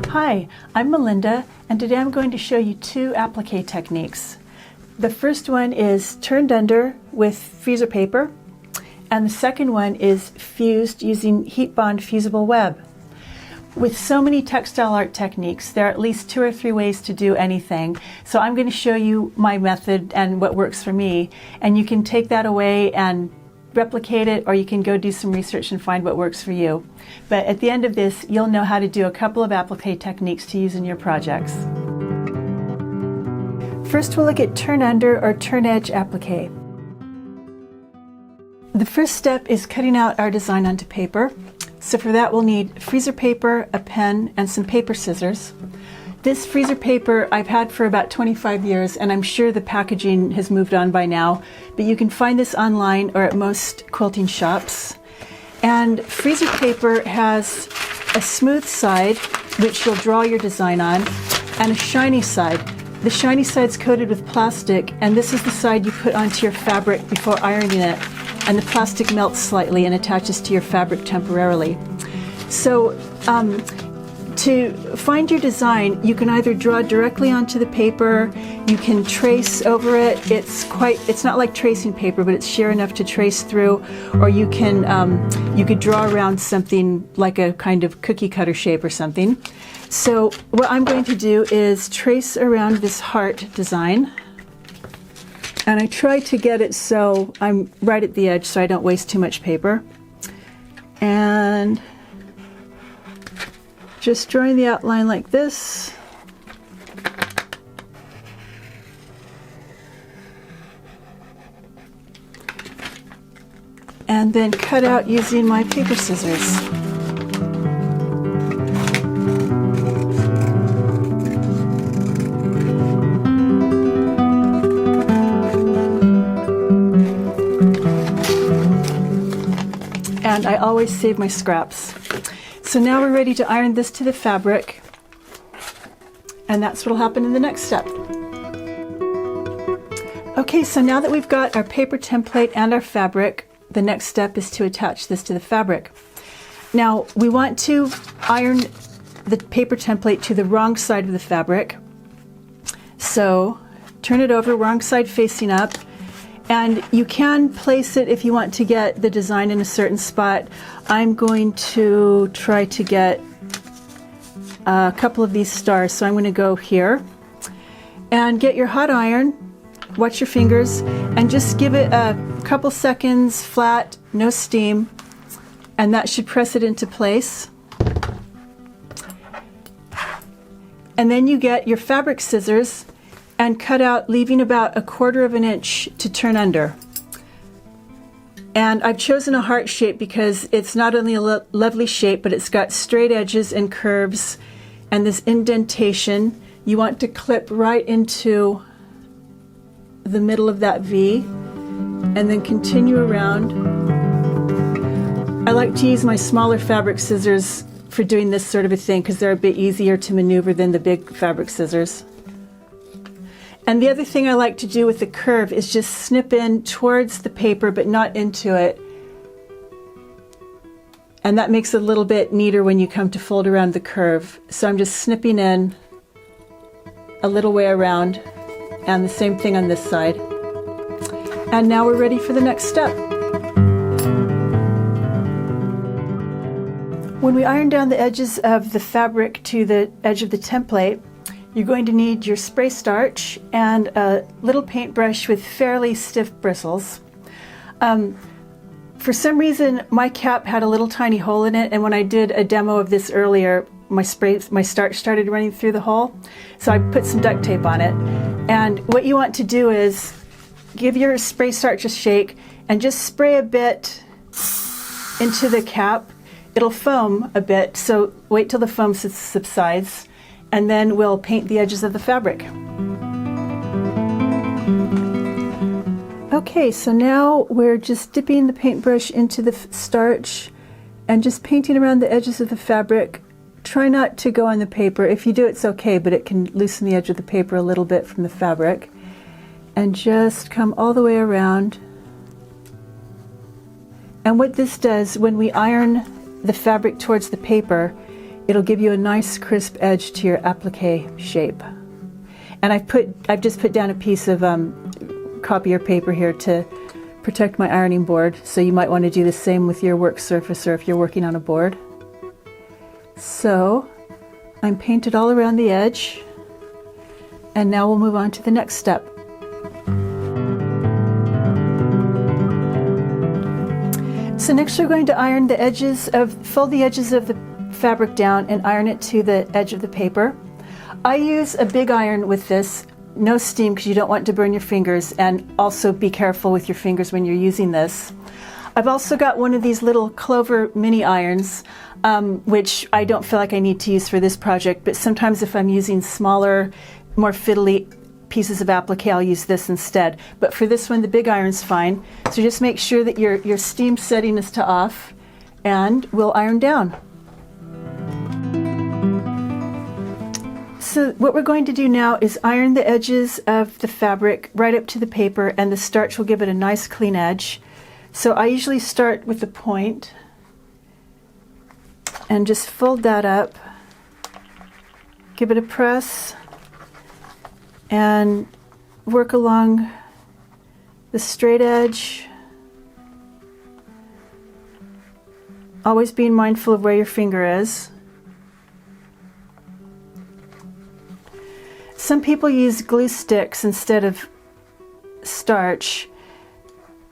Hi, I'm Melinda, and today I'm going to show you two applique techniques. The first one is turned under with freezer paper, and the second one is fused using heat bond fusible web. With so many textile art techniques, there are at least 2 or 3 ways to do anything. So I'm going to show you my method and what works for me, and you can take that away and replicate it, or you can go do some research and find what works for you. But at the end of this, you'll know how to do a couple of applique techniques to use in your projects. First, we'll look at turn under or turn edge applique. The first step is cutting out our design onto paper. So for that, we'll need freezer paper, a pen, and some paper scissors. This freezer paper I've had for about 25 years, and I'm sure the packaging has moved on by now, but you can find this online or at most quilting shops. And freezer paper has a smooth side, which you'll draw your design on, and a shiny side. The shiny side's coated with plastic, and this is the side you put onto your fabric before ironing it, and the plastic melts slightly and attaches to your fabric temporarily. So to find your design, you can either draw directly onto the paper, you can trace over it. It's not like tracing paper, but it's sheer enough to trace through, or you could draw around something like a kind of cookie cutter shape or something. So what I'm going to do is trace around this heart design. And I try to get it so I'm right at the edge so I don't waste too much paper. And just drawing the outline like this. And then cut out using my paper scissors. And I always save my scraps. So now we're ready to iron this to the fabric, and that's what will happen in the next step. Okay, so now that we've got our paper template and our fabric, the next step is to attach this to the fabric. Now we want to iron the paper template to the wrong side of the fabric. So turn it over, wrong side facing up. And you can place it if you want to get the design in a certain spot. I'm going to try to get a couple of these stars, so I'm going to go here. And get your hot iron, watch your fingers, and just give it a couple seconds flat, no steam, and that should press it into place. And then you get your fabric scissors and cut out, leaving about 1/4 of an inch to turn under. And I've chosen a heart shape because it's not only a lovely shape, but it's got straight edges and curves and this indentation. You want to clip right into the middle of that V and then continue around. I like to use my smaller fabric scissors for doing this sort of a thing because they're a bit easier to maneuver than the big fabric scissors. And the other thing I like to do with the curve is just snip in towards the paper but not into it. And that makes it a little bit neater when you come to fold around the curve. So I'm just snipping in a little way around, and the same thing on this side. And now we're ready for the next step. When we iron down the edges of the fabric to the edge of the template, you're going to need your spray starch and a little paintbrush with fairly stiff bristles. For some reason, my cap had a little tiny hole in it, and when I did a demo of this earlier, my starch started running through the hole. So I put some duct tape on it. And what you want to do is give your spray starch a shake and just spray a bit into the cap. It'll foam a bit, so wait till the foam subsides. And then we'll paint the edges of the fabric. Okay, so now we're just dipping the paintbrush into the starch and just painting around the edges of the fabric. Try not to go on the paper. If you do, it's okay, but it can loosen the edge of the paper a little bit from the fabric. And just come all the way around. And what this does, when we iron the fabric towards the paper, It'll give you a nice crisp edge to your applique shape. And I've just put down a piece of copier paper here to protect my ironing board, so you might want to do the same with your work surface or if you're working on a board. So I'm painted all around the edge, and now we'll move on to the next step. So next we're going to iron the edges fold the edges of the fabric down and iron it to the edge of the paper. I use a big iron with this, no steam because you don't want to burn your fingers, and also be careful with your fingers when you're using this. I've also got one of these little Clover mini irons, which I don't feel like I need to use for this project, but sometimes if I'm using smaller, more fiddly pieces of applique, I'll use this instead. But for this one, the big iron's fine. So just make sure that your steam setting is to off, and we'll iron down. So what we're going to do now is iron the edges of the fabric right up to the paper, and the starch will give it a nice clean edge. So I usually start with the point and just fold that up, give it a press, and work along the straight edge, always being mindful of where your finger is. Some people use glue sticks instead of starch,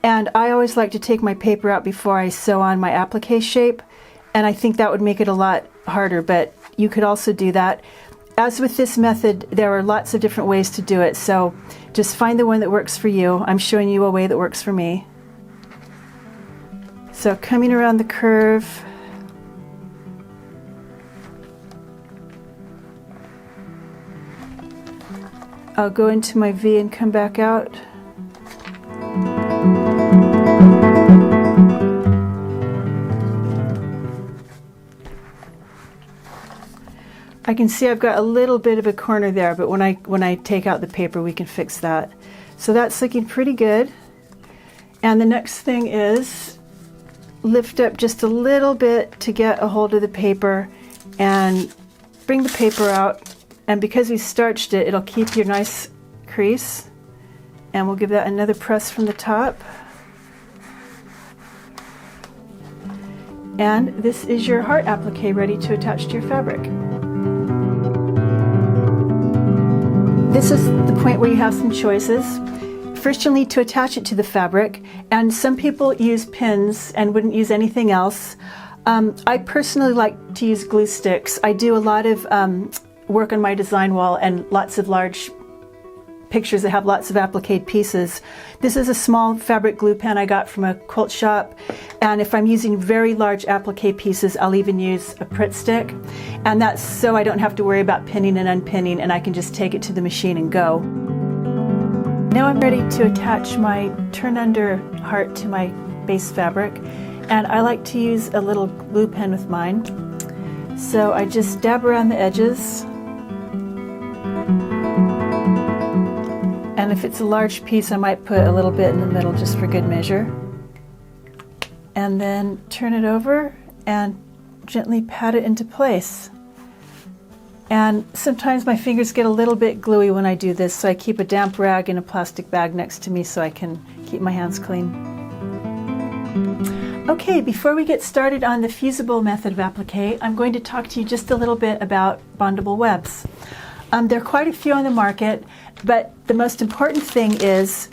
and I always like to take my paper out before I sew on my applique shape, and I think that would make it a lot harder, but you could also do that. As with this method, there are lots of different ways to do it, so just find the one that works for you. I'm showing you a way that works for me. So coming around the curve, I'll go into my V and come back out. I can see I've got a little bit of a corner there, but when I take out the paper, we can fix that. So that's looking pretty good. And the next thing is lift up just a little bit to get a hold of the paper and bring the paper out. And because we starched it, it'll keep your nice crease. And we'll give that another press from the top. And this is your heart applique ready to attach to your fabric. This is the point where you have some choices. First, you'll need to attach it to the fabric, and some people use pins and wouldn't use anything else. I personally like to use glue sticks. I do a lot of work on my design wall and lots of large pictures that have lots of applique pieces. This is a small fabric glue pen I got from a quilt shop, and if I'm using very large applique pieces, I'll even use a Pritt stick, and that's so I don't have to worry about pinning and unpinning, and I can just take it to the machine and go. Now I'm ready to attach my turn under heart to my base fabric, and I like to use a little glue pen with mine. So I just dab around the edges. And if it's a large piece, I might put a little bit in the middle just for good measure. And then turn it over and gently pat it into place. And sometimes my fingers get a little bit gluey when I do this, so I keep a damp rag in a plastic bag next to me so I can keep my hands clean. Okay, before we get started on the fusible method of applique, I'm going to talk to you just a little bit about bondable webs. There are quite a few on the market, but the most important thing is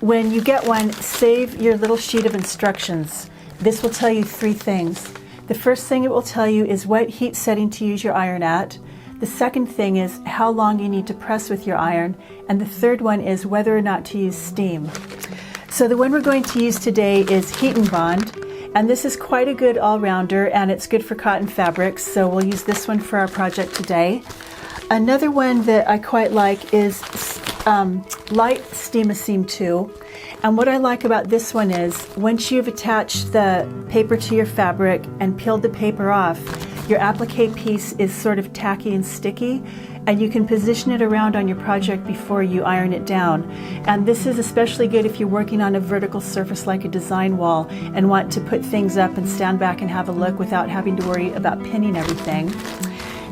when you get one, save your little sheet of instructions. This will tell you 3 things. The first thing it will tell you is what heat setting to use your iron at. The second thing is how long you need to press with your iron. And the third one is whether or not to use steam. So the one we're going to use today is Heat and Bond. And this is quite a good all-rounder, and it's good for cotton fabrics, so we'll use this one for our project today. Another one that I quite like is Lite Steam-a-Seam 2. And what I like about this one is once you've attached the paper to your fabric and peeled the paper off, your applique piece is sort of tacky and sticky, and you can position it around on your project before you iron it down. And this is especially good if you're working on a vertical surface like a design wall and want to put things up and stand back and have a look without having to worry about pinning everything.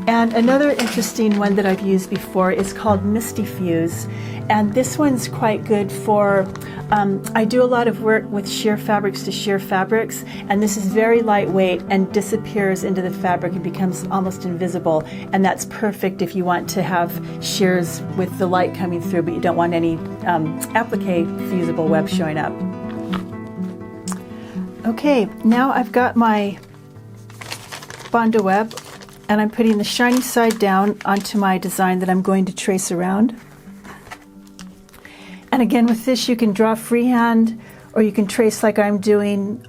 And another interesting one that I've used before is called Misty Fuse, and this one's quite good for, I do a lot of work with sheer fabrics to sheer fabrics, and this is very lightweight and disappears into the fabric and becomes almost invisible, and that's perfect if you want to have shears with the light coming through but you don't want any applique fusible web showing up. Okay, now I've got my Bondo web, and I'm putting the shiny side down onto my design that I'm going to trace around. And again, with this you can draw freehand, or you can trace like I'm doing,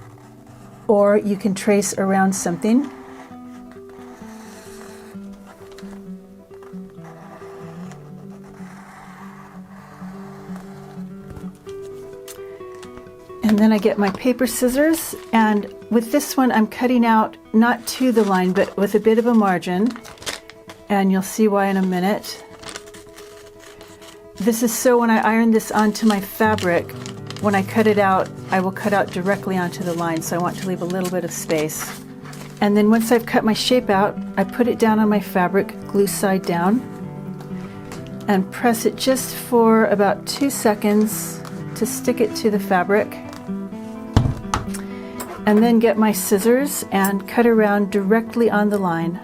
or you can trace around something. And then I get my paper scissors, and with this one I'm cutting out not to the line but with a bit of a margin, and you'll see why in a minute. This is so when I iron this onto my fabric, when I cut it out, I will cut out directly onto the line, so I want to leave a little bit of space. And then once I've cut my shape out, I put it down on my fabric, glue side down, and press it just for about 2 seconds to stick it to the fabric. And then get my scissors and cut around directly on the line.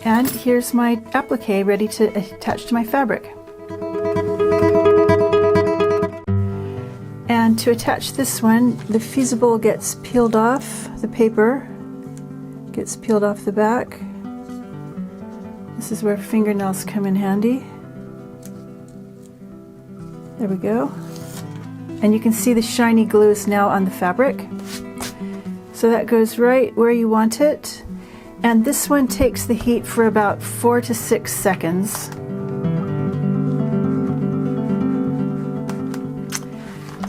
And here's my applique ready to attach to my fabric. And to attach this one, the fusible gets peeled off, the paper gets peeled off the back. This is where fingernails come in handy. There we go. And you can see the shiny glue is now on the fabric. So that goes right where you want it. And this one takes the heat for about 4 to 6 seconds.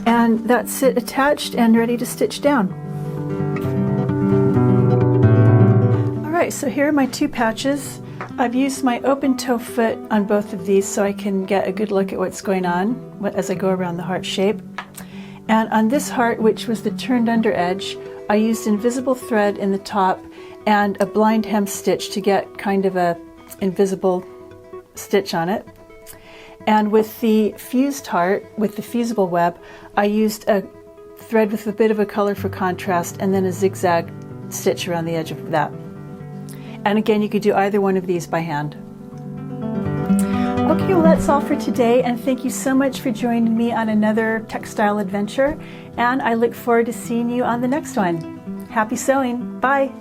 And that's it attached and ready to stitch down. Alright, so here are my 2 patches. I've used my open toe foot on both of these so I can get a good look at what's going on as I go around the heart shape. And on this heart, which was the turned under edge, I used invisible thread in the top and a blind hem stitch to get kind of a invisible stitch on it. And with the fused heart, with the fusible web, I used a thread with a bit of a color for contrast and then a zigzag stitch around the edge of that. And again, you could do either one of these by hand. Okay, well that's all for today, and thank you so much for joining me on another textile adventure, and I look forward to seeing you on the next one. Happy sewing! Bye!